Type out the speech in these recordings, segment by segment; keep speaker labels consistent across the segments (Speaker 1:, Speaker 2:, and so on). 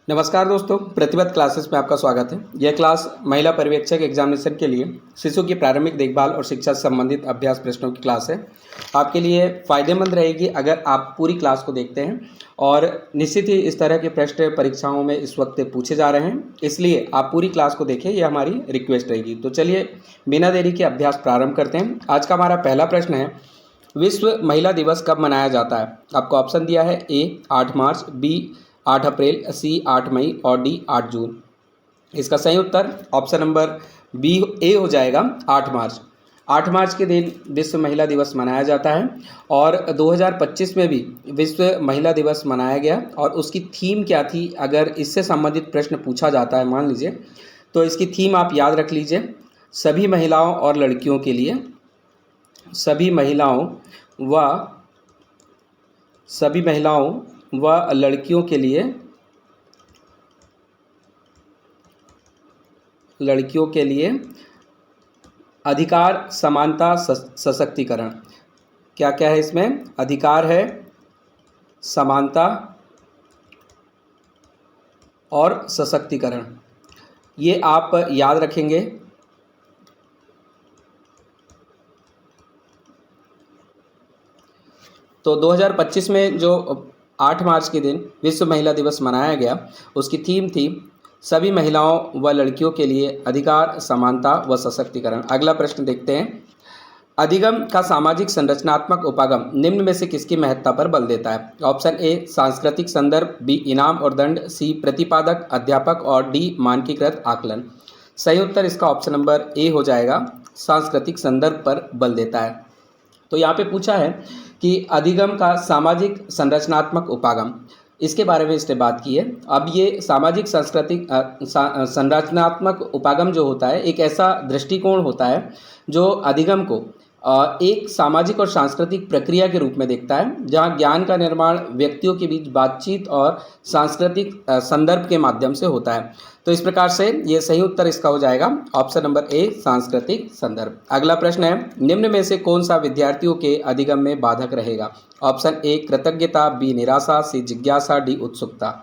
Speaker 1: नमस्कार दोस्तों, प्रतिबद्ध क्लासेस में आपका स्वागत है। यह क्लास महिला पर्यवेक्षक एग्जामिनेशन के लिए शिशु की प्रारंभिक देखभाल और शिक्षा से संबंधित अभ्यास प्रश्नों की क्लास है। आपके लिए फ़ायदेमंद रहेगी अगर आप पूरी क्लास को देखते हैं और निश्चित ही इस तरह के प्रश्न परीक्षाओं में इस वक्त पूछे जा रहे हैं, इसलिए आप पूरी क्लास को देखें, यह हमारी रिक्वेस्ट रहेगी। तो चलिए बिना देरी के अभ्यास प्रारंभ करते हैं। आज का हमारा पहला प्रश्न है, विश्व महिला दिवस कब मनाया जाता है? आपको ऑप्शन दिया है ए 8 मार्च, बी 8 अप्रैल, सी 8 मई और डी 8 जून। इसका सही उत्तर ऑप्शन नंबर बी ए हो जाएगा 8 मार्च। 8 मार्च के दिन विश्व महिला दिवस मनाया जाता है और 2025 में भी विश्व महिला दिवस मनाया गया। और उसकी थीम क्या थी, अगर इससे संबंधित प्रश्न पूछा जाता है मान लीजिए, तो इसकी थीम आप याद रख लीजिए, सभी महिलाओं और लड़कियों के लिए, सभी महिलाओं व लड़कियों के लिए अधिकार, समानता, सशक्तिकरण। क्या क्या है इसमें? अधिकार है, समानता और सशक्तिकरण। ये आप याद रखेंगे। तो 2025 में जो 8 मार्च के दिन विश्व महिला दिवस मनाया गया, उसकी थीम थी सभी महिलाओं व लड़कियों के लिए अधिकार, समानता व सशक्तिकरण। अगला प्रश्न देखते हैं, अधिगम का सामाजिक संरचनात्मक उपागम निम्न में से किसकी महत्ता पर बल देता है? ऑप्शन ए सांस्कृतिक संदर्भ, बी इनाम और दंड, सी प्रतिपादक अध्यापक और डी मानकीकृत आकलन। सही उत्तर इसका ऑप्शन नंबर ए हो जाएगा, सांस्कृतिक संदर्भ पर बल देता है। तो यहाँ पे पूछा है कि अधिगम का सामाजिक संरचनात्मक उपागम, इसके बारे में इसने बात की है। अब ये सामाजिक सांस्कृतिक संरचनात्मक उपागम जो होता है, एक ऐसा दृष्टिकोण होता है जो अधिगम को एक सामाजिक और सांस्कृतिक प्रक्रिया के रूप में देखता है, जहाँ ज्ञान का निर्माण व्यक्तियों के बीच बातचीत और सांस्कृतिक संदर्भ के माध्यम से होता है। तो इस प्रकार से ये सही उत्तर इसका हो जाएगा ऑप्शन नंबर ए, सांस्कृतिक संदर्भ। अगला प्रश्न है, निम्न में से कौन सा विद्यार्थियों के अधिगम में बाधक रहेगा? ऑप्शन ए कृतज्ञता, बी निराशा, सी जिज्ञासा, डी उत्सुकता।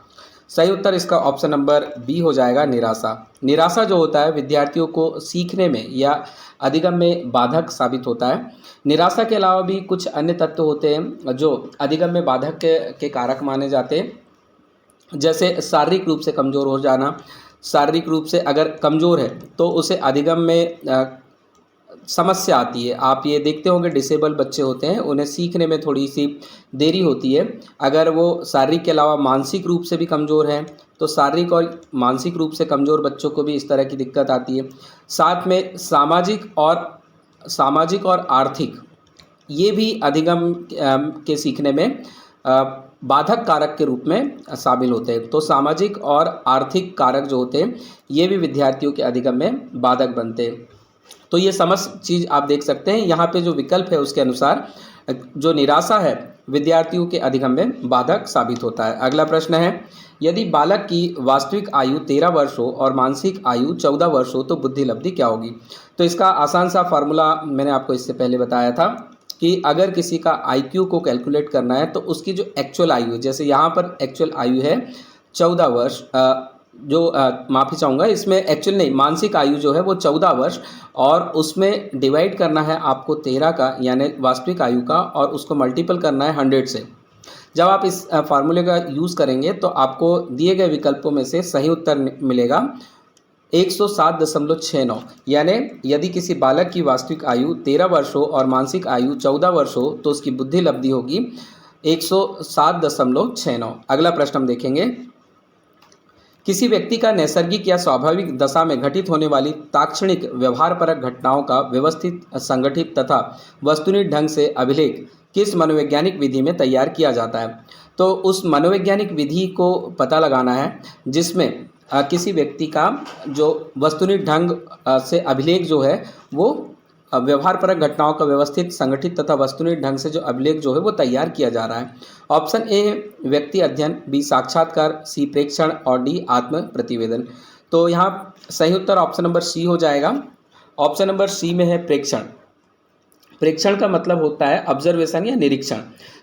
Speaker 1: सही उत्तर इसका ऑप्शन नंबर बी हो जाएगा, निराशा। निराशा जो होता है विद्यार्थियों को सीखने में या अधिगम में बाधक साबित होता है। निराशा के अलावा भी कुछ अन्य तत्व होते हैं जो अधिगम में बाधक के कारक माने जाते हैं, जैसे शारीरिक रूप से कमज़ोर हो जाना। शारीरिक रूप से अगर कमज़ोर है तो उसे अधिगम में समस्या आती है। आप ये देखते होंगे डिसेबल बच्चे होते हैं, उन्हें सीखने में थोड़ी सी देरी होती है। अगर वो शारीरिक के अलावा मानसिक रूप से भी कमज़ोर हैं तो शारीरिक और मानसिक रूप से कमज़ोर बच्चों को भी इस तरह की दिक्कत आती है। साथ में सामाजिक और आर्थिक, ये भी अधिगम के सीखने में बाधक कारक के रूप में शामिल होते हैं। तो सामाजिक और आर्थिक कारक जो होते हैं, ये भी विद्यार्थियों के अधिगम में बाधक बनते हैं। तो ये समस्त चीज़ आप देख सकते हैं। यहाँ पे जो विकल्प है उसके अनुसार जो निराशा है विद्यार्थियों के अधिगम में बाधक साबित होता है। अगला प्रश्न है, यदि बालक की वास्तविक आयु 13 वर्ष हो और मानसिक आयु 14 वर्ष हो तो बुद्धि लब्धि क्या होगी? तो इसका आसान सा फार्मूला मैंने आपको इससे पहले बताया था कि अगर किसी का IQ को कैलकुलेट करना है तो उसकी जो एक्चुअल आयु है, जैसे यहाँ पर एक्चुअल आयु है 14 वर्ष, माफ़ी चाहूँगा, इसमें एक्चुअल नहीं, मानसिक आयु जो है वो 14 वर्ष, और उसमें डिवाइड करना है आपको 13 का यानी वास्तविक आयु का, और उसको मल्टीपल करना है 100 से। जब आप इस फार्मूले का यूज़ करेंगे तो आपको दिए गए विकल्पों में से सही उत्तर मिलेगा 107.69। यानी यदि किसी बालक की वास्तविक आयु 13 वर्ष हो और मानसिक आयु 14 वर्ष हो तो उसकी बुद्धि लब्धि होगी 107.69। अगला प्रश्न हम देखेंगे, किसी व्यक्ति का नैसर्गिक या स्वाभाविक दशा में घटित होने वाली ताक्षणिक व्यवहारपरक घटनाओं का व्यवस्थित, संगठित तथा वस्तुनिष्ठ ढंग से अभिलेख किस मनोवैज्ञानिक विधि में तैयार किया जाता है? तो उस मनोवैज्ञानिक विधि को पता लगाना है जिसमें किसी व्यक्ति का जो वस्तुनिष्ठ ढंग से अभिलेख जो है वो व्यवहारपरक घटनाओं का व्यवस्थित, संगठित तथा वस्तुनिष्ठ ढंग से जो अभिलेख जो है वो तैयार किया जा रहा है। ऑप्शन ए व्यक्ति अध्ययन, बी साक्षात्कार, सी प्रेक्षण और डी आत्म प्रतिवेदन। तो यहाँ सही उत्तर ऑप्शन नंबर सी हो जाएगा। ऑप्शन नंबर सी में है प्रेक्षण। प्रेक्षण का मतलब होता है ऑब्जर्वेशन या निरीक्षण।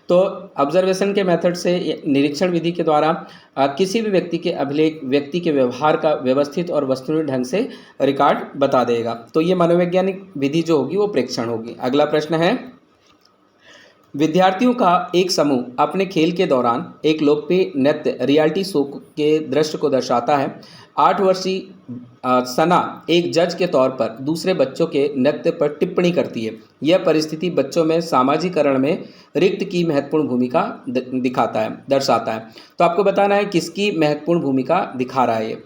Speaker 1: तो ऑब्जर्वेशन के मेथड से निरीक्षण विधि के द्वारा किसी भी व्यक्ति के अभिलेख, व्यक्ति के व्यवहार का व्यवस्थित और वस्तुनिष्ठ ढंग से रिकॉर्ड बता देगा। तो ये मनोवैज्ञानिक विधि जो होगी वो प्रेक्षण होगी। अगला प्रश्न है, विद्यार्थियों का एक समूह अपने खेल के दौरान एक लोकप्रिय नृत्य रियलिटी शो के दृश्य को दर्शाता है। 8 वर्षीय सना एक जज के तौर पर दूसरे बच्चों के नृत्य पर टिप्पणी करती है। यह परिस्थिति बच्चों में सामाजिकरण में रिक्त की महत्वपूर्ण भूमिका दर्शाता है। तो आपको बताना है किसकी महत्वपूर्ण भूमिका दिखा रहा है ये।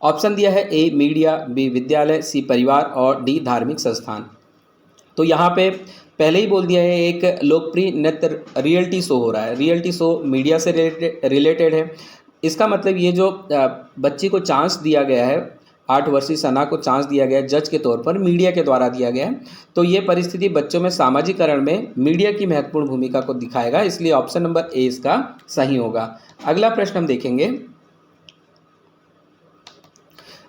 Speaker 1: ऑप्शन दिया है ए मीडिया, बी विद्यालय, सी परिवार और डी धार्मिक संस्थान। तो यहाँ पे पहले ही बोल दिया है, एक लोकप्रिय नृत्य रियलिटी शो हो रहा है। रियलिटी शो मीडिया से रिलेटेड है। इसका मतलब ये जो बच्ची को चांस दिया गया है, 8 वर्षीय सना को चांस दिया गया है जज के तौर पर, मीडिया के द्वारा दिया गया है। तो ये परिस्थिति बच्चों में सामाजिकरण में मीडिया की महत्वपूर्ण भूमिका को दिखाएगा, इसलिए ऑप्शन नंबर ए इसका सही होगा। अगला प्रश्न हम देखेंगे,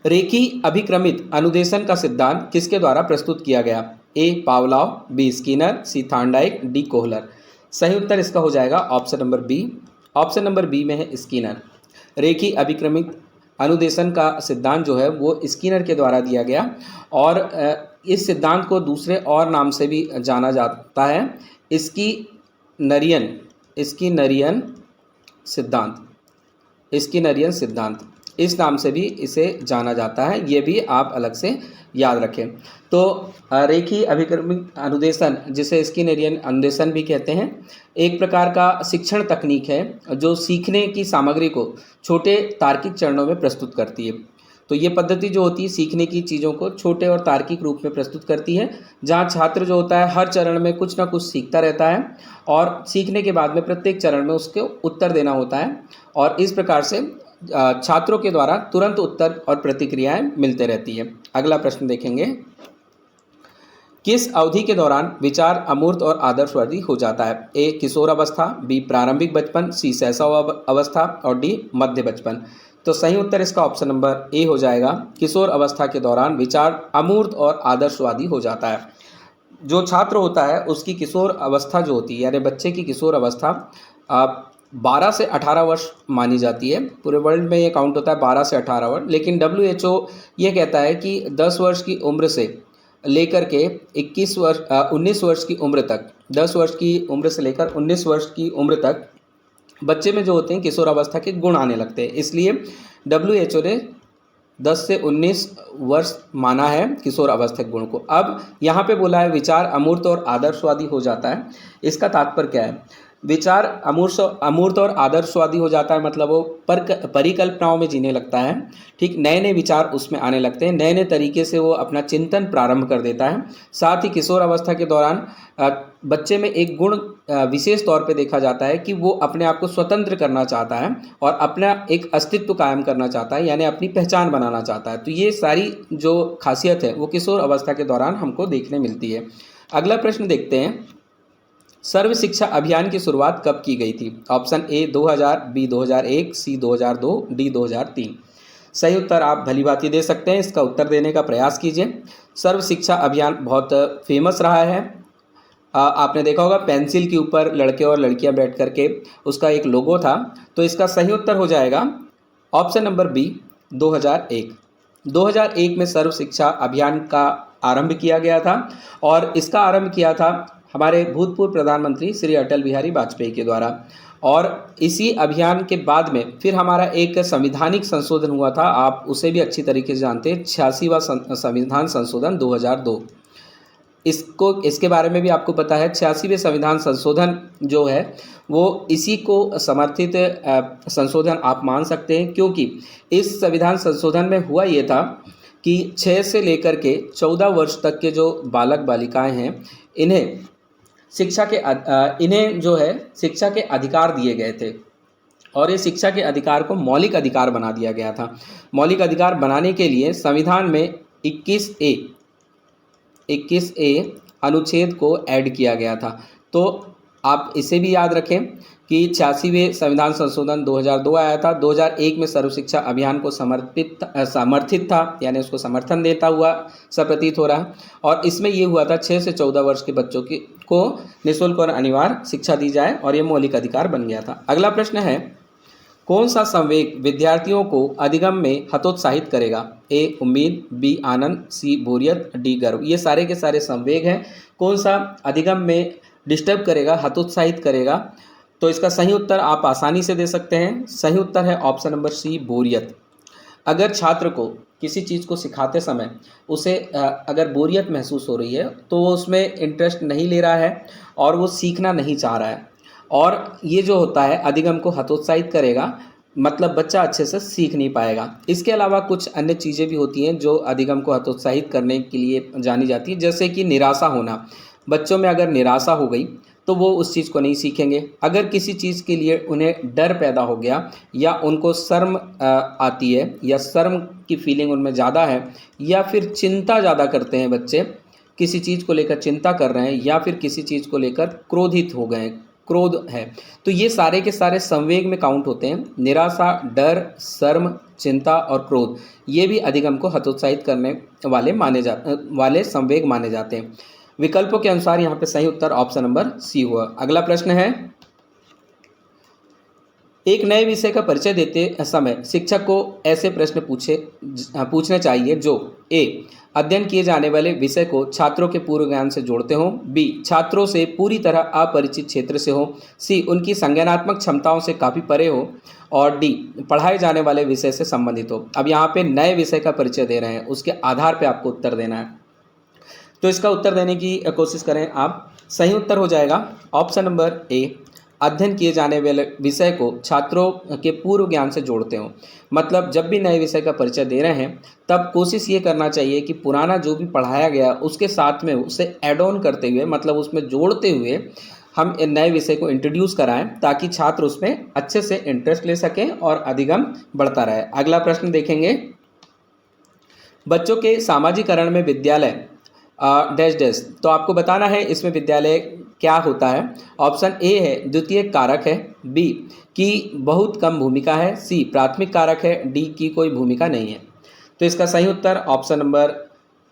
Speaker 1: रेखी अभिक्रमित अनुदेशन का सिद्धांत किसके द्वारा प्रस्तुत किया गया? A Pavlov, B Skinner, C Thorndike, D Kohler. सही उत्तर इसका हो जाएगा option number B. Option number B में है स्किनर। रेखी अभिक्रमित अनुदेशन का सिद्धांत जो है वो स्किनर के द्वारा दिया गया और इस सिद्धांत को दूसरे और नाम से भी जाना जाता है, स्किनरियन सिद्धांत, इस नाम से भी इसे जाना जाता है। ये भी आप अलग से याद रखें। तो रेखी अभिक्रमिक अनुदेशन, जिसे स्किनरियन अनुदेशन भी कहते हैं, एक प्रकार का शिक्षण तकनीक है जो सीखने की सामग्री को छोटे तार्किक चरणों में प्रस्तुत करती है। तो ये पद्धति जो होती है सीखने की चीज़ों को छोटे और तार्किक रूप में प्रस्तुत करती है, जहाँ छात्र जो होता है हर चरण में कुछ ना कुछ सीखता रहता है और सीखने के बाद में प्रत्येक चरण में उसके उत्तर देना होता है और इस प्रकार से छात्रों के द्वारा तुरंत उत्तर और प्रतिक्रियाएं मिलते रहती है। अगला प्रश्न देखेंगे, किस अवधि के दौरान विचार अमूर्त और आदर्शवादी हो जाता है? ए किशोर अवस्था, बी प्रारंभिक बचपन, सी शैशव अवस्था और डी मध्य बचपन। तो सही उत्तर इसका ऑप्शन नंबर ए हो जाएगा। किशोर अवस्था के दौरान विचार अमूर्त और आदर्शवादी हो जाता है। जो छात्र होता है उसकी किशोर अवस्था जो होती है, यानी बच्चे की किशोर अवस्था 12 से 18 वर्ष मानी जाती है। पूरे वर्ल्ड में ये काउंट होता है 12 से 18 वर्ष, लेकिन WHO ये कहता है कि 10 वर्ष की उम्र से लेकर के 19 वर्ष की उम्र तक, 10 वर्ष की उम्र से लेकर 19 वर्ष की उम्र तक बच्चे में जो होते हैं किशोर अवस्था के गुण आने लगते हैं। इसलिए WHO ने 10 से 19 वर्ष माना है किशोर अवस्था के गुण को। अब यहाँ पे बोला है विचार अमूर्त और आदर्शवादी हो जाता है। इसका तात्पर्य क्या है? विचार अमूर्त और आदर्शवादी हो जाता है मतलब वो परिकल्पनाओं में जीने लगता है। ठीक, नए नए विचार उसमें आने लगते हैं, नए नए तरीके से वो अपना चिंतन प्रारंभ कर देता है। साथ ही किशोर अवस्था के दौरान बच्चे में एक गुण विशेष तौर पे देखा जाता है कि वो अपने आप को स्वतंत्र करना चाहता है और अपना एक अस्तित्व कायम करना चाहता है, यानी अपनी पहचान बनाना चाहता है। तो ये सारी जो खासियत है वो किशोर अवस्था के दौरान हमको देखने मिलती है। अगला प्रश्न देखते हैं, सर्व शिक्षा अभियान की शुरुआत कब की गई थी? Option A 2000, B 2001, C 2002, D 2003। सही उत्तर आप भली भांति दे सकते हैं, इसका उत्तर देने का प्रयास कीजिए। सर्व शिक्षा अभियान बहुत फेमस रहा है। आपने देखा होगा पेंसिल के ऊपर लड़के और लड़कियां बैठ करके उसका एक लोगो था। तो इसका सही उत्तर हो जाएगा ऑप्शन नंबर बी 2001। 2001 में सर्व शिक्षा अभियान का आरंभ किया गया था और इसका आरंभ किया था हमारे भूतपूर्व प्रधानमंत्री श्री अटल बिहारी वाजपेयी के द्वारा। और इसी अभियान के बाद में फिर हमारा एक संवैधानिक संशोधन हुआ था, आप उसे भी अच्छी तरीके से जानते हैं, 86वां संविधान संशोधन 2002। इसके बारे में भी आपको पता है। 86वें संविधान संशोधन जो है वो इसी को समर्थित संशोधन आप मान सकते हैं, क्योंकि इस संविधान संशोधन में हुआ ये था कि 6 से लेकर के 14 वर्ष तक के जो बालक बालिकाएं हैं इन्हें शिक्षा के अधिकार दिए गए थे और ये शिक्षा के अधिकार को मौलिक अधिकार बना दिया गया था। मौलिक अधिकार बनाने के लिए संविधान में 21A अनुच्छेद को ऐड किया गया था। तो
Speaker 2: आप इसे भी याद रखें कि 86वें संविधान संशोधन 2002 आया था। 2001 में सर्व शिक्षा अभियान को समर्थित था, यानी उसको समर्थन देता हुआ सा प्रतीत हो रहा है। और इसमें ये हुआ था 6 से 14 वर्ष के बच्चों को निःशुल्क और अनिवार्य शिक्षा दी जाए, और ये मौलिक अधिकार बन गया था। अगला प्रश्न है, कौन सा संवेग विद्यार्थियों को अधिगम में हतोत्साहित करेगा? ए उम्मीद, बी आनंद, सी बोरियत, डी गर्व। ये सारे के सारे संवेग हैं। कौन सा अधिगम में डिस्टर्ब करेगा, हतोत्साहित करेगा? तो इसका सही उत्तर आप आसानी से दे सकते हैं। सही उत्तर है ऑप्शन नंबर सी, बोरियत। अगर छात्र को किसी चीज़ को सिखाते समय उसे अगर बोरियत महसूस हो रही है तो वो उसमें इंटरेस्ट नहीं ले रहा है और वो सीखना नहीं चाह रहा है, और ये जो होता है अधिगम को हतोत्साहित करेगा, मतलब बच्चा अच्छे से सीख नहीं पाएगा। इसके अलावा कुछ अन्य चीज़ें भी होती हैं जो अधिगम को हतोत्साहित करने के लिए जानी जाती है, जैसे कि निराशा होना। बच्चों में अगर निराशा हो गई तो वो उस चीज़ को नहीं सीखेंगे। अगर किसी चीज़ के लिए उन्हें डर पैदा हो गया, या उनको शर्म आती है, या शर्म की फीलिंग उनमें ज़्यादा है, या फिर चिंता ज़्यादा करते हैं बच्चे, किसी चीज़ को लेकर चिंता कर रहे हैं, या फिर किसी चीज़ को लेकर क्रोधित हो गए, क्रोध है, तो ये सारे के सारे संवेग में काउंट होते हैं। निराशा, डर, शर्म, चिंता और क्रोध, ये भी अधिगम को हतोत्साहित करने वाले संवेग माने जाते हैं। विकल्पों के अनुसार यहाँ पे सही उत्तर ऑप्शन नंबर सी हुआ। अगला प्रश्न है, एक नए विषय का परिचय देते समय शिक्षक को ऐसे प्रश्न पूछने चाहिए जो ए अध्ययन किए जाने वाले विषय को छात्रों के पूर्व ज्ञान से जोड़ते हों, बी छात्रों से पूरी तरह अपरिचित क्षेत्र से हो, सी उनकी संज्ञानात्मक क्षमताओं से काफ़ी परे हो, और डी पढ़ाए जाने वाले विषय से संबंधित हो। अब यहाँ पे नए विषय का परिचय दे रहे हैं, उसके आधार पे आपको उत्तर देना है। तो इसका उत्तर देने की कोशिश करें आप। सही उत्तर हो जाएगा ऑप्शन नंबर ए, अध्ययन किए जाने वाले विषय को छात्रों के पूर्व ज्ञान से जोड़ते हो। मतलब जब भी नए विषय का परिचय दे रहे हैं तब कोशिश ये करना चाहिए कि पुराना जो भी पढ़ाया गया उसके साथ में उसे ऐड ऑन करते हुए, मतलब उसमें जोड़ते हुए हम नए विषय को इंट्रोड्यूस कराएं, ताकि छात्र उसमें अच्छे से इंटरेस्ट ले सकें और अधिगम बढ़ता रहे। अगला प्रश्न देखेंगे, बच्चों के सामाजिकरण में विद्यालय डैश डैश, तो आपको बताना है इसमें विद्यालय क्या होता है। ऑप्शन ए है द्वितीय कारक है, बी की बहुत कम भूमिका है, सी प्राथमिक कारक है, डी की कोई भूमिका नहीं है। तो इसका सही उत्तर ऑप्शन नंबर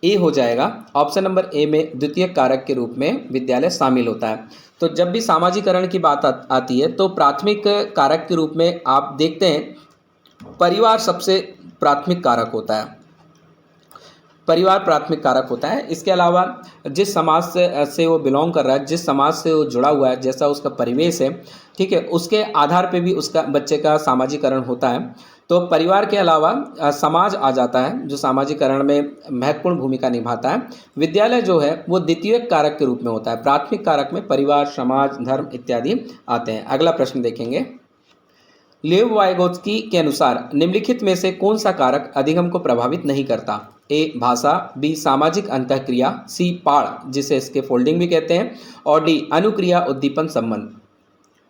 Speaker 2: ए हो जाएगा। ऑप्शन नंबर ए में द्वितीय कारक के रूप में विद्यालय शामिल होता है। तो जब भी सामाजिकरण की बात आती है तो प्राथमिक कारक के रूप में आप देखते हैं परिवार सबसे प्राथमिक कारक होता है, परिवार प्राथमिक कारक होता है। इसके अलावा जिस समाज से वो बिलोंग कर रहा है, जिस समाज से वो जुड़ा हुआ है, जैसा उसका परिवेश है, ठीक है, उसके आधार पे भी उसका बच्चे का सामाजिकरण होता है। तो परिवार के अलावा समाज आ जाता है जो सामाजिकरण में महत्वपूर्ण भूमिका निभाता है। विद्यालय जो है वो द्वितीय कारक के रूप में होता है। प्राथमिक कारक में परिवार, समाज, धर्म इत्यादि आते हैं। अगला प्रश्न देखेंगे, लेव वाइगोत्स्की के अनुसार निम्नलिखित में से कौन सा कारक अधिगम को प्रभावित नहीं करता? ए भाषा, बी सामाजिक अंतःक्रिया, सी पाड़ जिसे इसके फोल्डिंग भी कहते हैं, और डी अनुक्रिया उद्दीपन संबंध।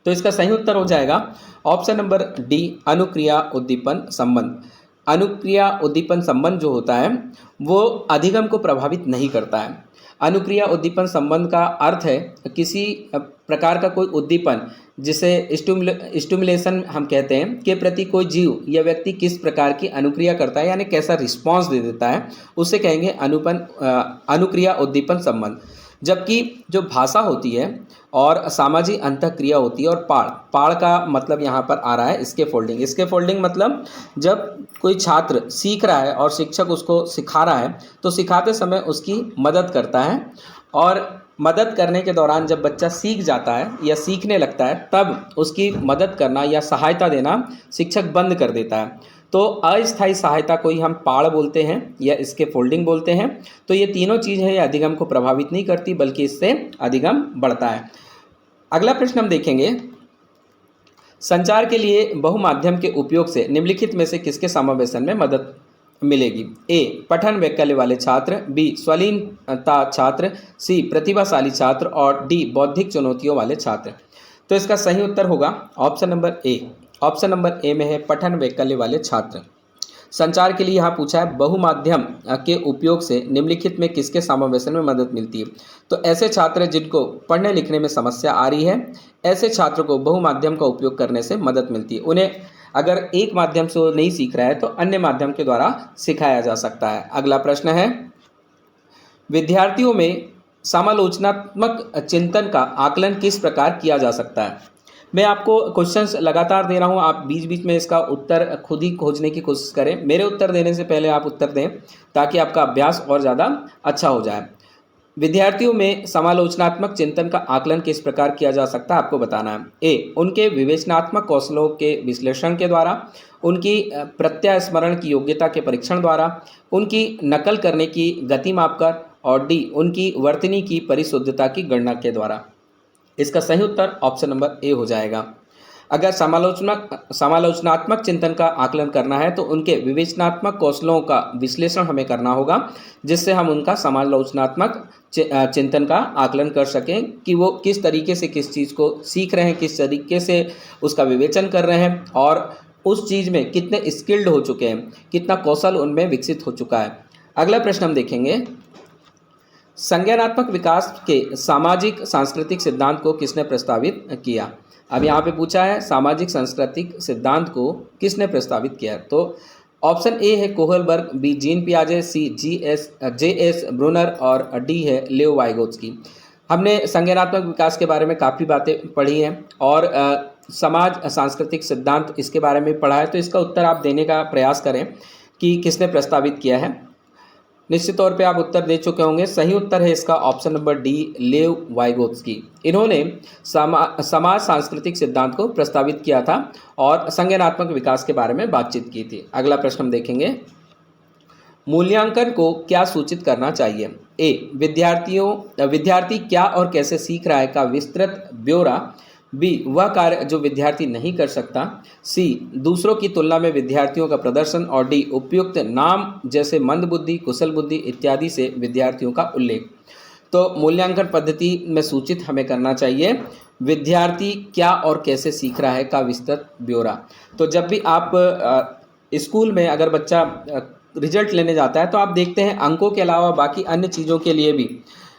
Speaker 2: तो इसका सही उत्तर हो जाएगा ऑप्शन नंबर डी, अनुक्रिया उद्दीपन संबंध। अनुक्रिया उद्दीपन संबंध जो होता है वो अधिगम को प्रभावित नहीं करता है। अनुक्रिया उद्दीपन संबंध का अर्थ है किसी प्रकार का कोई उद्दीपन, जिसे स्टिमुलेशन हम कहते हैं, के प्रति कोई जीव या व्यक्ति किस प्रकार की अनुक्रिया करता है, यानी कैसा रिस्पांस दे देता है, उसे कहेंगे अनुक्रिया उद्दीपन संबंध। जबकि जो भाषा होती है और सामाजिक अंतःक्रिया होती है, और पाड़ का मतलब यहाँ पर आ रहा है इसके फोल्डिंग मतलब जब कोई छात्र सीख रहा है और शिक्षक उसको सिखा रहा है तो सिखाते समय उसकी मदद करता है, और मदद करने के दौरान जब बच्चा सीख जाता है या सीखने लगता है तब उसकी मदद करना या सहायता देना शिक्षक बंद कर देता है। तो अस्थायी सहायता को ही हम पाड़ बोलते हैं या इसके फोल्डिंग बोलते हैं। तो ये तीनों चीज़ है, ये अधिगम को प्रभावित नहीं करती बल्कि इससे अधिगम बढ़ता है। अगला प्रश्न हम देखेंगे, संचार के लिए बहुमाध्यम के उपयोग से निम्नलिखित में से किसके समावेशन में मदद मिलेगी? ए पठन वैकल्य वाले छात्र, बी स्वलीनता छात्र, सी प्रतिभाशाली छात्र, और डी बौद्धिक चुनौतियों वाले छात्र। तो इसका सही उत्तर होगा option number A. Option number A में है पठन वैकल्य वाले छात्र।
Speaker 1: संचार के लिए यहाँ पूछा है बहुमाध्यम के उपयोग से निम्नलिखित में किसके समावेशन में मदद मिलती है। तो ऐसे छात्र जिनको पढ़ने लिखने में समस्या आ रही है, ऐसे छात्र को बहुमाध्यम का उपयोग करने से मदद मिलती है। उन्हें अगर एक माध्यम से वो नहीं सीख रहा है तो अन्य माध्यम के द्वारा सिखाया जा सकता है। अगला प्रश्न है, विद्यार्थियों में समालोचनात्मक चिंतन का आकलन किस प्रकार किया जा सकता है। मैं आपको क्वेश्चंस लगातार दे रहा हूं, आप बीच बीच में इसका उत्तर खुद ही खोजने की कोशिश करें। मेरे उत्तर देने से पहले आप उत्तर दें ताकि आपका अभ्यास और ज़्यादा अच्छा हो जाए। विद्यार्थियों में समालोचनात्मक चिंतन का आकलन किस प्रकार किया जा सकता है आपको बताना है। ए, उनके विवेचनात्मक कौशलों के विश्लेषण के द्वारा, उनकी प्रत्यास्मरण की योग्यता के परीक्षण द्वारा, उनकी नकल करने की गति मापकर, और डी, उनकी वर्तनी की परिशुद्धता की गणना के द्वारा। इसका सही उत्तर ऑप्शन नंबर ए हो जाएगा। अगर समालोचनात्मक चिंतन का आकलन करना है तो उनके विवेचनात्मक कौशलों का विश्लेषण हमें करना होगा, जिससे हम उनका समालोचनात्मक चिंतन का आकलन कर सकें कि वो किस तरीके से किस चीज़ को सीख रहे हैं, किस तरीके से उसका विवेचन कर रहे हैं और उस चीज़ में कितने स्किल्ड हो चुके हैं, कितना कौशल उनमें विकसित हो चुका है। अगला प्रश्न हम देखेंगे, संज्ञानात्मक विकास के सामाजिक सांस्कृतिक सिद्धांत को किसने प्रस्तावित किया। अब यहाँ पे पूछा है सामाजिक सांस्कृतिक सिद्धांत को किसने प्रस्तावित किया। तो ऑप्शन ए है कोहलबर्ग, बी जीन पियाजे, सी जे.एस. ब्रूनर और डी है लेओ वाइगोत्स्की। हमने संज्ञानात्मक विकास के बारे में काफ़ी बातें पढ़ी हैं और समाज सांस्कृतिक सिद्धांत इसके बारे में पढ़ा है, तो इसका उत्तर आप देने का प्रयास करें कि किसने प्रस्तावित किया है। निश्चित तौर पे आप उत्तर दे चुके होंगे। सही उत्तर है इसका ऑप्शन नंबर डी, लेव वाइगोत्स्की। इन्होंने समाज सांस्कृतिक सिद्धांत को प्रस्तावित किया था और संज्ञानात्मक विकास के बारे में बातचीत की थी। अगला प्रश्न हम देखेंगे, मूल्यांकन को क्या सूचित करना चाहिए। ए, विद्यार्थी क्या और कैसे सीख रहा है का विस्तृत ब्यौरा। बी, वह कार्य जो विद्यार्थी नहीं कर सकता। सी, दूसरों की तुलना में विद्यार्थियों का प्रदर्शन। और डी, उपयुक्त नाम जैसे मंद बुद्धि, कुशल बुद्धि इत्यादि से विद्यार्थियों का उल्लेख। तो मूल्यांकन पद्धति में सूचित हमें करना चाहिए विद्यार्थी क्या और कैसे सीख रहा है का विस्तृत ब्यौरा। तो जब भी आप स्कूल में अगर बच्चा रिजल्ट लेने जाता है तो आप देखते हैं अंकों के अलावा बाकी अन्य चीज़ों के लिए भी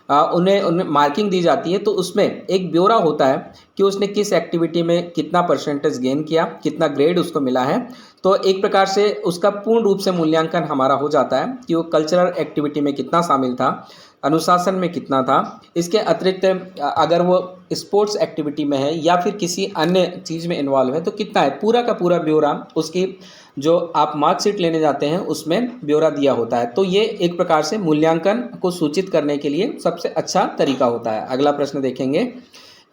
Speaker 1: उन्हें मार्किंग दी जाती है। तो उसमें एक ब्यौरा होता है कि उसने किस एक्टिविटी में कितना परसेंटेज गेन किया, कितना ग्रेड उसको मिला है। तो एक प्रकार से उसका पूर्ण रूप से मूल्यांकन हमारा हो जाता है कि वो कल्चरल एक्टिविटी में कितना शामिल था, अनुशासन में कितना था। इसके अतिरिक्त अगर वो स्पोर्ट्स एक्टिविटी में है या फिर किसी अन्य चीज़ में इन्वॉल्व है तो कितना है, पूरा का पूरा ब्यौरा उसकी जो आप मार्कशीट लेने जाते हैं उसमें ब्यौरा दिया होता है। तो ये एक प्रकार से मूल्यांकन को सूचित करने के लिए सबसे अच्छा तरीका होता है। अगला प्रश्न देखेंगे,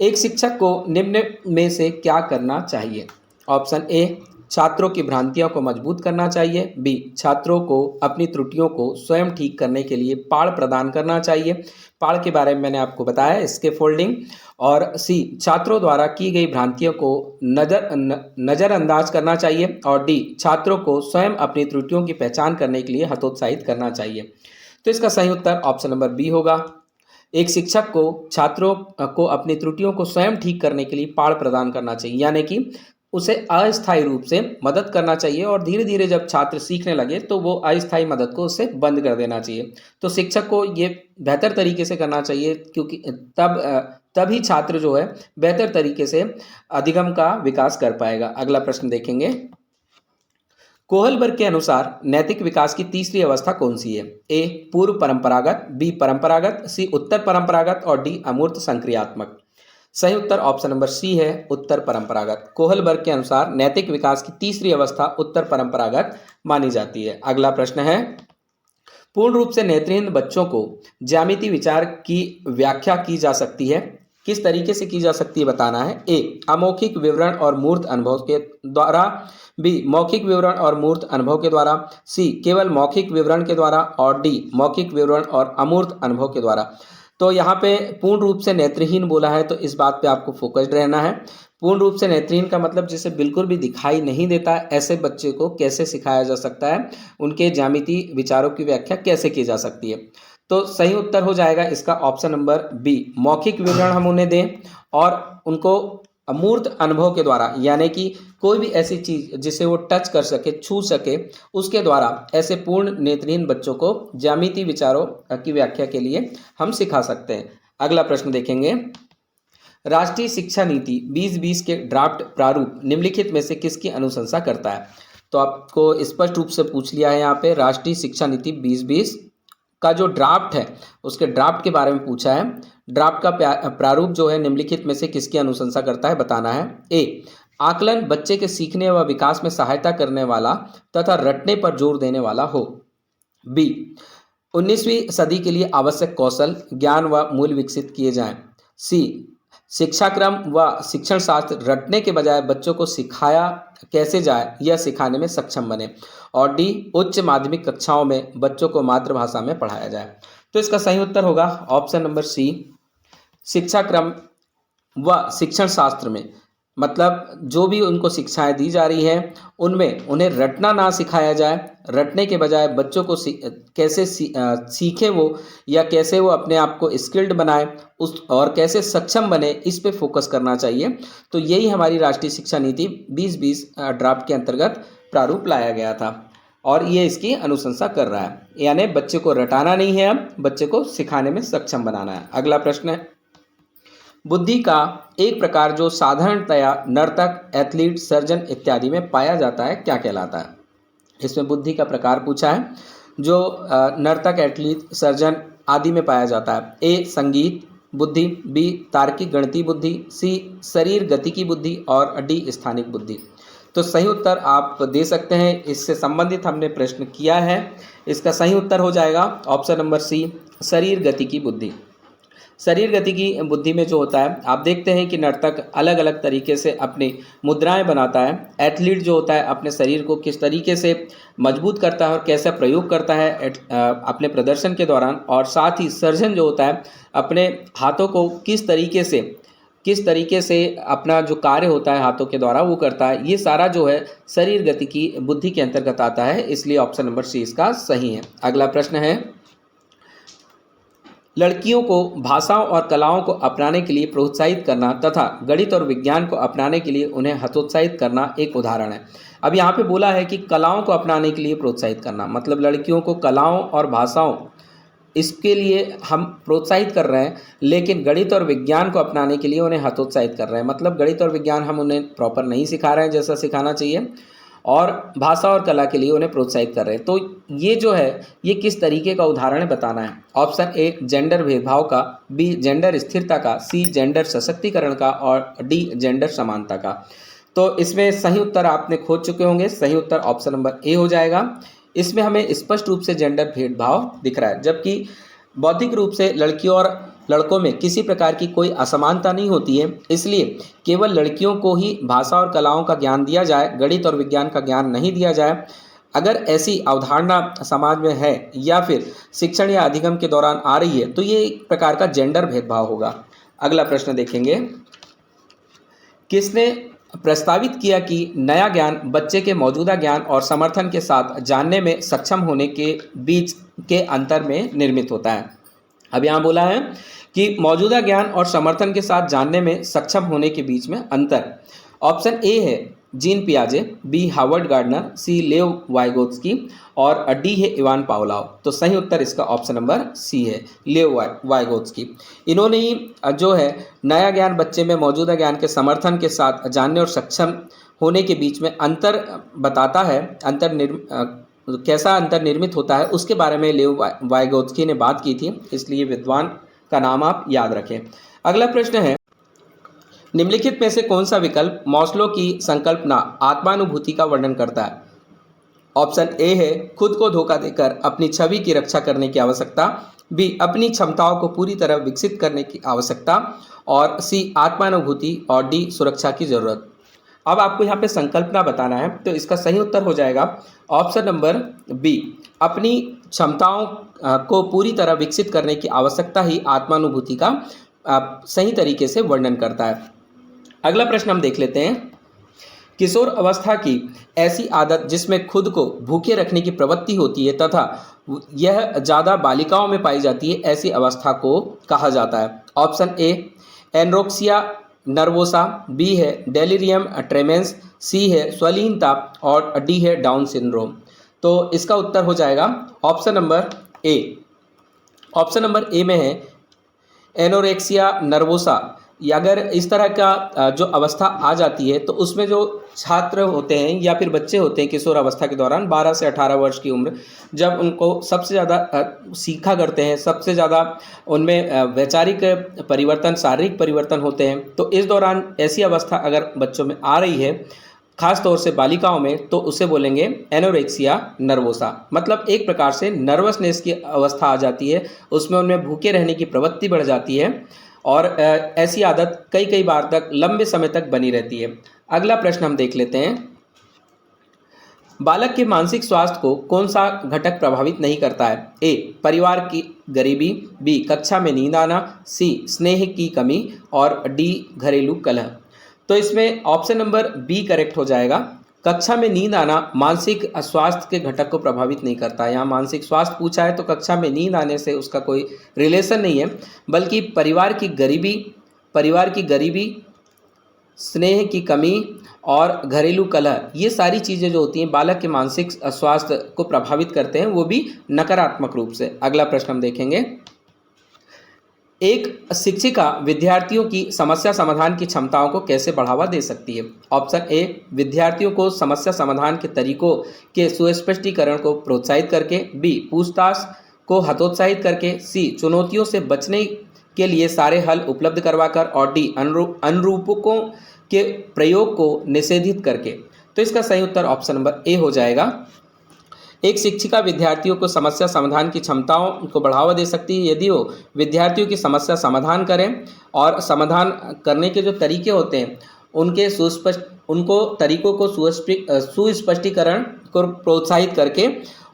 Speaker 1: एक शिक्षक को निम्न में से क्या करना चाहिए। ऑप्शन ए, छात्रों की भ्रांतियों को मजबूत करना चाहिए। बी, छात्रों को अपनी त्रुटियों को स्वयं ठीक करने के लिए पाड़ प्रदान करना चाहिए। पाड़ के बारे में मैंने आपको बताया, इसके फोल्डिंग। और सी, छात्रों द्वारा की गई भ्रांतियों को नज़रअंदाज करना चाहिए। और डी, छात्रों को स्वयं अपनी त्रुटियों की पहचान करने के लिए हतोत्साहित करना चाहिए। तो इसका सही उत्तर ऑप्शन नंबर बी होगा। एक शिक्षक को छात्रों को अपनी त्रुटियों को स्वयं ठीक करने के लिए पाड़ प्रदान करना चाहिए, यानी कि उसे अस्थायी रूप से मदद करना चाहिए और धीरे धीरे जब छात्र सीखने लगे तो वो अस्थायी मदद को उससे बंद कर देना चाहिए। तो शिक्षक को ये बेहतर तरीके से करना चाहिए क्योंकि तभी छात्र जो है बेहतर तरीके से अधिगम का विकास कर पाएगा। अगला प्रश्न देखेंगे, कोहलबर्ग के अनुसार नैतिक विकास की तीसरी अवस्था कौन सी है। ए, पूर्व परंपरागत, बी, परंपरागत, सी, उत्तर परंपरागत और डी, अमूर्त संक्रियात्मक। सही उत्तर ऑप्शन नंबर सी है, उत्तर परंपरागत। कोहलबर्ग के अनुसार नैतिक विकास की तीसरी अवस्था उत्तर परंपरागत मानी जाती है। अगला प्रश्न है, पूर्ण रूप से नेत्रहीन बच्चों को ज्यामिति विचार की व्याख्या की जा सकती है, किस तरीके से की जा सकती है बताना है। ए, अमौखिक विवरण और मूर्त अनुभव के द्वारा। बी, मौखिक विवरण और मूर्त अनुभव के द्वारा। सी, केवल मौखिक विवरण के द्वारा। और डी, मौखिक विवरण और अमूर्त अनुभव के द्वारा। तो यहाँ पे पूर्ण रूप से नेत्रहीन बोला है तो इस बात पे आपको फोकस्ड रहना है। पूर्ण रूप से नेत्रहीन का मतलब जिसे बिल्कुल भी दिखाई नहीं देता, ऐसे बच्चे को कैसे सिखाया जा सकता है, उनके ज्यामिति विचारों की व्याख्या कैसे की जा सकती है। तो सही उत्तर हो जाएगा इसका ऑप्शन नंबर बी, मौखिक विवरण हम उन्हें दें और उनको
Speaker 2: अमूर्त अनुभव के द्वारा, यानी कि कोई भी ऐसी चीज़ जिसे वो टच कर सके, छू सके, उसके द्वारा ऐसे पूर्ण नेत्रहीन बच्चों को ज्यामितीय विचारों की व्याख्या के लिए हम सिखा सकते हैं। अगला प्रश्न देखेंगे, राष्ट्रीय शिक्षा नीति 2020 के ड्राफ्ट प्रारूप निम्नलिखित में से किसकी अनुशंसा करता है? तो आपको स्पष्ट रूप से पूछ लिया है यहाँ पे, राष्ट्रीय शिक्षा नीति 2020 का जो ड्राफ्ट है उसके ड्राफ्ट के बारे में पूछा है। ड्राफ्ट का प्रारूप जो है निम्नलिखित में से किसकी अनुशंसा करता है, बताना है। ए, आकलन बच्चे के सीखने व विकास में सहायता करने वाला तथा रटने पर जोर देने वाला हो। बी, 19वीं सदी के लिए आवश्यक कौशल, ज्ञान व मूल्य विकसित किए जाएं। सी, शिक्षाक्रम व शिक्षण शास्त्र रटने के बजाय बच्चों को सिखाया कैसे जाए यह सिखाने में सक्षम बने। और डी, उच्च माध्यमिक कक्षाओं में बच्चों को मातृभाषा में पढ़ाया जाए। तो इसका सही उत्तर होगा ऑप्शन नंबर सी, शिक्षाक्रम व शिक्षण शास्त्र में, मतलब जो भी उनको शिक्षाएं दी जा रही हैं उनमें उन्हें रटना ना सिखाया जाए, रटने के बजाय बच्चों को कैसे सीखे वो, या कैसे वो अपने आप को स्किल्ड बनाए उस, और कैसे सक्षम बने, इस पे फोकस करना चाहिए। तो यही हमारी राष्ट्रीय शिक्षा नीति 2020 ड्राफ्ट के अंतर्गत प्रारूप लाया गया था और ये इसकी अनुशंसा कर रहा है, यानी बच्चे को रटाना नहीं है, अब बच्चे को सिखाने में सक्षम बनाना है। अगला प्रश्न है, बुद्धि का एक प्रकार जो साधारणतया नर्तक, एथलीट, सर्जन इत्यादि में पाया जाता है क्या कहलाता है? इसमें बुद्धि का प्रकार पूछा है जो नर्तक, एथलीट, सर्जन आदि में पाया जाता है। ए, संगीत बुद्धि, बी, तार्किक गणितीय बुद्धि, सी, शरीर गति की बुद्धि और डी, स्थानिक बुद्धि। तो सही उत्तर आप दे सकते हैं, इससे संबंधित हमने प्रश्न किया है। इसका सही उत्तर हो जाएगा ऑप्शन नंबर सी, शरीर गति की बुद्धि। शरीर गति की बुद्धि में जो होता है, आप देखते हैं कि नर्तक अलग अलग तरीके से अपनी मुद्राएं बनाता है, एथलीट जो होता है अपने शरीर को किस तरीके से मजबूत करता है और कैसा प्रयोग करता है अपने प्रदर्शन के दौरान, और साथ ही सर्जन जो होता है अपने हाथों को किस तरीके से अपना जो कार्य होता है हाथों के द्वारा वो करता है। ये सारा जो है शरीर गति की बुद्धि के अंतर्गत आता है, इसलिए ऑप्शन नंबर सी इसका सही है। अगला प्रश्न है, लड़कियों को भाषाओं और कलाओं को अपनाने के लिए प्रोत्साहित करना तथा गणित और विज्ञान को अपनाने के लिए उन्हें हतोत्साहित करना एक उदाहरण है। अब यहाँ पे बोला है कि कलाओं को अपनाने के लिए प्रोत्साहित करना, मतलब लड़कियों को कलाओं और भाषाओं इसके लिए हम प्रोत्साहित कर रहे हैं, लेकिन गणित और विज्ञान को अपनाने के लिए उन्हें हतोत्साहित कर रहे हैं। मतलब गणित और विज्ञान हम उन्हें प्रॉपर नहीं सिखा रहे हैं जैसा सिखाना चाहिए, और भाषा और कला के लिए उन्हें प्रोत्साहित कर रहे हैं। तो ये जो है ये किस तरीके का उदाहरण बताना है। ऑप्शन ए, जेंडर भेदभाव का, बी, जेंडर स्थिरता का, सी, जेंडर सशक्तिकरण का और डी, जेंडर समानता का। तो इसमें सही उत्तर आपने खोज चुके होंगे, सही उत्तर ऑप्शन नंबर ए हो जाएगा। इसमें हमें स्पष्ट रूप से जेंडर भेदभाव दिख रहा है, जबकि बौद्धिक रूप से लड़कियों और लड़कों में किसी प्रकार की कोई असमानता नहीं होती है, इसलिए केवल लड़कियों को ही भाषा और कलाओं का ज्ञान दिया जाए, गणित और विज्ञान का ज्ञान नहीं दिया जाए। अगर ऐसी अवधारणा समाज में है या फिर शिक्षण या अधिगम के दौरान आ रही है तो ये एक प्रकार का जेंडर भेदभाव होगा। अगला प्रश्न देखेंगे, किसने प्रस्तावित किया कि नया ज्ञान बच्चे के मौजूदा ज्ञान और समर्थन के साथ जानने में सक्षम होने के बीच के अंतर में निर्मित होता है? अब यहाँ बोला है कि मौजूदा ज्ञान और समर्थन के साथ जानने में सक्षम होने के बीच में अंतर। ऑप्शन ए है जीन पियाजे, बी, हार्वर्ड गार्डनर, सी, लेव वाइगोत्स्की और डी है इवान पावलोव। तो सही उत्तर इसका ऑप्शन नंबर सी है, लेव वाइगोत्स्की। इन्होंने ही जो है नया ज्ञान बच्चे में मौजूदा ज्ञान के समर्थन के साथ जानने और सक्षम होने के बीच में अंतर बताता है, कैसा अंतर निर्मित होता है उसके बारे में लेव वाइगोत्स्की ने बात की थी, इसलिए विद्वान का नाम आप याद रखें। अगला प्रश्न है, निम्नलिखित में से कौन सा विकल्प मास्लो की संकल्पना आत्मानुभूति का वर्णन करता है? ऑप्शन ए है खुद को धोखा देकर अपनी छवि की रक्षा करने की आवश्यकता, बी, अपनी क्षमताओं को पूरी तरह विकसित करने की आवश्यकता और सी, आत्मानुभूति और डी, सुरक्षा की जरूरत। अब आपको यहाँ पे संकल्पना बताना है, तो इसका सही उत्तर हो जाएगा ऑप्शन नंबर बी, अपनी क्षमताओं को पूरी तरह विकसित करने की आवश्यकता ही आत्मानुभूति का सही तरीके से वर्णन करता है। अगला प्रश्न हम देख लेते हैं, किशोर अवस्था की ऐसी आदत जिसमें खुद को भूखे रखने की प्रवृत्ति होती है तथा यह ज़्यादा बालिकाओं में पाई जाती है, ऐसी अवस्था को कहा जाता है? Option A, anorexia nervosa, B है डेलिरियम ट्रेमेंस, सी है स्वलीनता और डी है डाउन सिंड्रोम। तो इसका उत्तर हो जाएगा option number A. Option number A में है एनोरेक्सिया नर्वोसा। या अगर इस तरह का जो अवस्था आ जाती है तो उसमें जो छात्र होते हैं या फिर बच्चे होते हैं किशोर अवस्था के दौरान 12 से 18 वर्ष की उम्र, जब उनको सबसे ज़्यादा सीखा करते हैं, सबसे ज़्यादा उनमें वैचारिक परिवर्तन, शारीरिक परिवर्तन होते हैं, तो इस दौरान ऐसी अवस्था अगर बच्चों में आ रही है, खास तौर से बालिकाओं में, तो उसे बोलेंगे एनोरेक्सिया नर्वोसा। मतलब एक प्रकार से नर्वसनेस की अवस्था आ जाती है, उसमें उनमें भूखे रहने की प्रवृत्ति बढ़ जाती है और ऐसी आदत कई कई बार तक लंबे समय तक बनी रहती है। अगला प्रश्न हम देख लेते हैं। बालक के मानसिक स्वास्थ्य को कौन सा घटक प्रभावित नहीं करता है? ए परिवार की गरीबी, बी कक्षा में नींद आना, सी स्नेह की कमी और डी घरेलू कलह। तो इसमें ऑप्शन नंबर बी करेक्ट हो जाएगा। कक्षा में नींद आना मानसिक स्वास्थ्य के घटक को प्रभावित नहीं करता है। यहाँ मानसिक स्वास्थ्य पूछा है तो कक्षा में नींद आने से उसका कोई रिलेशन नहीं है, बल्कि परिवार की गरीबी, स्नेह की कमी और घरेलू कलह, ये सारी चीज़ें जो होती हैं बालक के मानसिक स्वास्थ्य को प्रभावित करते हैं, वो भी नकारात्मक रूप से। अगला प्रश्न हम देखेंगे। एक शिक्षिका विद्यार्थियों की समस्या समाधान की क्षमताओं को कैसे बढ़ावा दे सकती है? ऑप्शन ए विद्यार्थियों को समस्या समाधान के तरीकों के सुस्पष्टीकरण को प्रोत्साहित करके, बी पूछताछ को हतोत्साहित करके, सी चुनौतियों से बचने के लिए सारे हल उपलब्ध करवाकर और डी अनुरूपकों के प्रयोग को निषेधित करके। तो इसका सही उत्तर ऑप्शन नंबर ए हो जाएगा। एक शिक्षिका विद्यार्थियों को समस्या समाधान की क्षमताओं को बढ़ावा दे सकती है यदि वो विद्यार्थियों की समस्या समाधान करें और समाधान करने के जो तरीके होते हैं उनको तरीकों को सुस्पष्टीकरण को प्रोत्साहित करके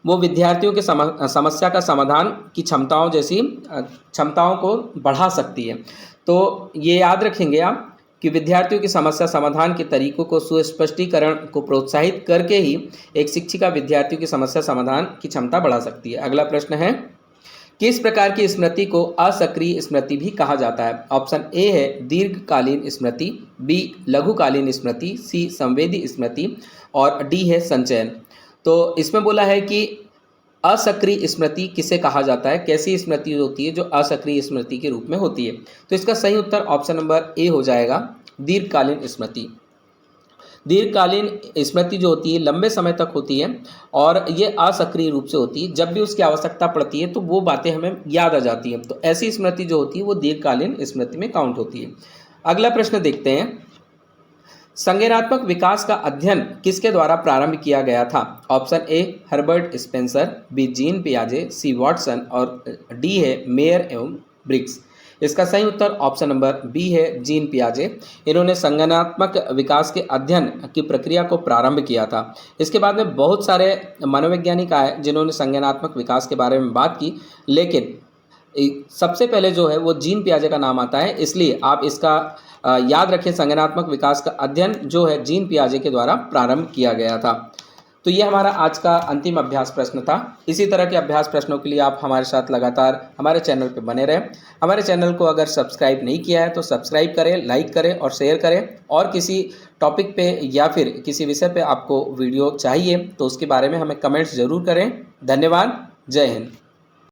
Speaker 2: वो विद्यार्थियों के समस्या का समाधान की क्षमताओं जैसी क्षमताओं को बढ़ा सकती है। तो ये याद रखेंगे आप कि विद्यार्थियों की समस्या समाधान के तरीकों को सुस्पष्टीकरण को प्रोत्साहित करके ही एक शिक्षिका विद्यार्थियों की समस्या समाधान की क्षमता बढ़ा सकती है। अगला प्रश्न है, किस प्रकार की स्मृति को असक्रिय स्मृति भी कहा जाता है? ऑप्शन ए है दीर्घकालीन स्मृति, बी लघुकालीन स्मृति, सी संवेदी स्मृति और डी है संचयन। तो इसमें बोला है कि असक्रिय स्मृति किसे कहा जाता है, कैसी स्मृति होती है जो असक्रिय स्मृति के रूप में होती है? तो इसका सही उत्तर ऑप्शन नंबर ए हो जाएगा, दीर्घकालीन स्मृति। दीर्घकालीन स्मृति जो होती है लंबे समय तक होती है और ये असक्रिय रूप से होती है। जब भी उसकी आवश्यकता पड़ती है तो वो बातें हमें याद आ जाती हैं, तो ऐसी स्मृति जो होती है वो दीर्घकालीन स्मृति में काउंट होती है। अगला प्रश्न देखते हैं, संज्ञानात्मक विकास का अध्ययन किसके द्वारा प्रारंभ किया गया था? Option A Herbert Spencer, B Jean पियाजे, सी वॉटसन और डी है मेयर एवं ब्रिग्स। इसका सही उत्तर ऑप्शन नंबर बी है जीन पियाजे। इन्होंने संज्ञानात्मक विकास के अध्ययन की प्रक्रिया को प्रारंभ किया था। इसके बाद में बहुत सारे मनोवैज्ञानिक आए जिन्होंने संज्ञानात्मक विकास के बारे में बात की, लेकिन सबसे पहले जो है वो जीन पियाजे का नाम आता है, इसलिए आप इसका याद रखें, संज्ञानात्मक विकास का अध्ययन जो है जीन पियाजे के द्वारा प्रारंभ किया गया था। तो ये हमारा आज का अंतिम अभ्यास प्रश्न था। इसी तरह के अभ्यास प्रश्नों के लिए आप हमारे साथ लगातार हमारे चैनल पर बने रहें। हमारे चैनल को अगर सब्सक्राइब नहीं किया है तो सब्सक्राइब करें, लाइक करें और शेयर करें। और किसी टॉपिक पे या फिर किसी विषय पे आपको वीडियो चाहिए तो उसके बारे में हमें कमेंट्स ज़रूर करें। धन्यवाद। जय हिंद।